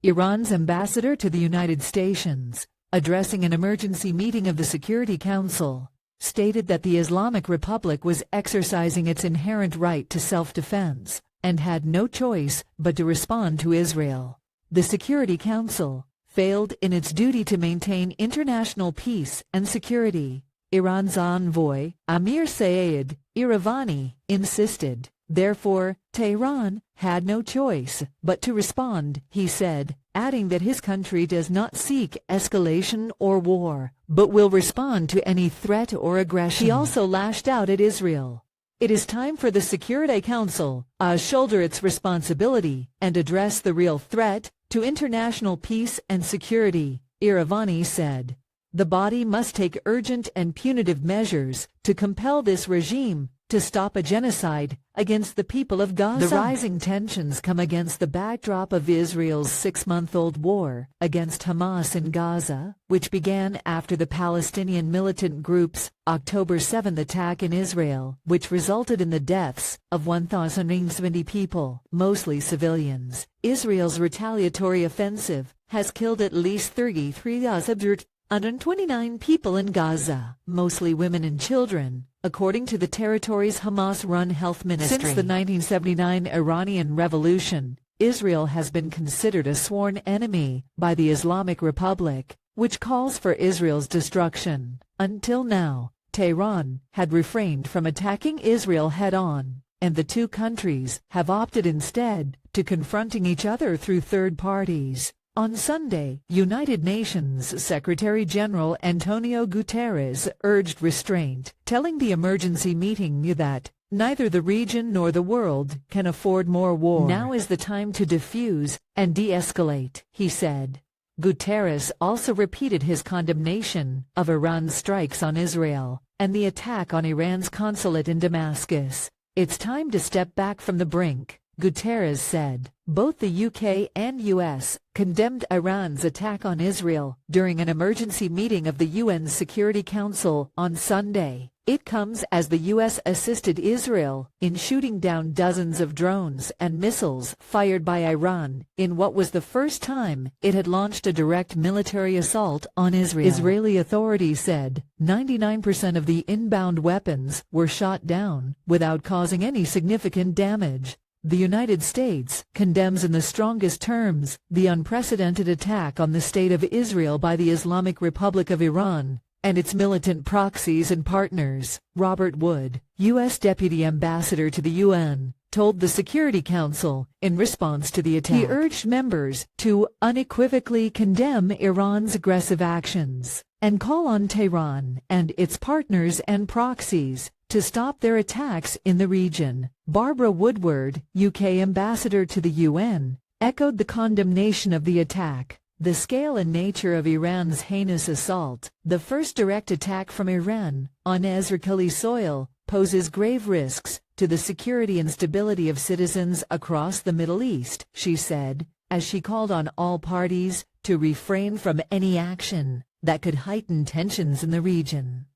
Iran's ambassador to the United States, addressing an emergency meeting of the Security Council, stated that the Islamic Republic was exercising its inherent right to self-defense and had no choice but to respond to Israel. The Security Council failed in its duty to maintain international peace and security, Iran's envoy, Amir Saeed Iravani, insisted. Therefore, Tehran had no choice but to respond, he said, adding that his country does not seek escalation or war, but will respond to any threat or aggression. He also lashed out at Israel. It is time for the Security Council to shoulder its responsibility and address the real threat to international peace and security, Iravani said. The body must take urgent and punitive measures to compel this regime to stop a genocide against the people of Gaza. The rising tensions come against the backdrop of Israel's 6-month-old war against Hamas in Gaza, which began after the Palestinian militant group's October 7 attack in Israel, which resulted in the deaths of 1,070 people, mostly civilians. Israel's retaliatory offensive has killed at least 129 people in Gaza, mostly women and children, according to the territory's Hamas-run health ministry. Since the 1979 Iranian Revolution, Israel has been considered a sworn enemy by the Islamic Republic, which calls for Israel's destruction. Until now, Tehran had refrained from attacking Israel head-on, and the two countries have opted instead to confronting each other through third parties. On Sunday, United Nations Secretary-General Antonio Guterres urged restraint, telling the emergency meeting that neither the region nor the world can afford more war. Now is the time to defuse and de-escalate, he said. Guterres also repeated his condemnation of Iran's strikes on Israel and the attack on Iran's consulate in Damascus. It's time to step back from the brink, Guterres said. Both the UK and US condemned Iran's attack on Israel during an emergency meeting of the UN Security Council on Sunday. It comes as the US assisted Israel in shooting down dozens of drones and missiles fired by Iran in what was the first time it had launched a direct military assault on Israel. Israeli authorities said 99% of the inbound weapons were shot down without causing any significant damage. The United States condemns in the strongest terms the unprecedented attack on the State of Israel by the Islamic Republic of Iran and its militant proxies and partners. Robert Wood, U.S. Deputy Ambassador to the UN, told the Security Council in response to the attack. He urged members to unequivocally condemn Iran's aggressive actions and call on Tehran and its partners and proxies to stop their attacks in the region. Barbara Woodward, UK Ambassador to the UN, echoed the condemnation of the attack. The scale and nature of Iran's heinous assault, the first direct attack from Iran on Israeli soil, poses grave risks to the security and stability of citizens across the Middle East, she said, as she called on all parties to refrain from any action that could heighten tensions in the region.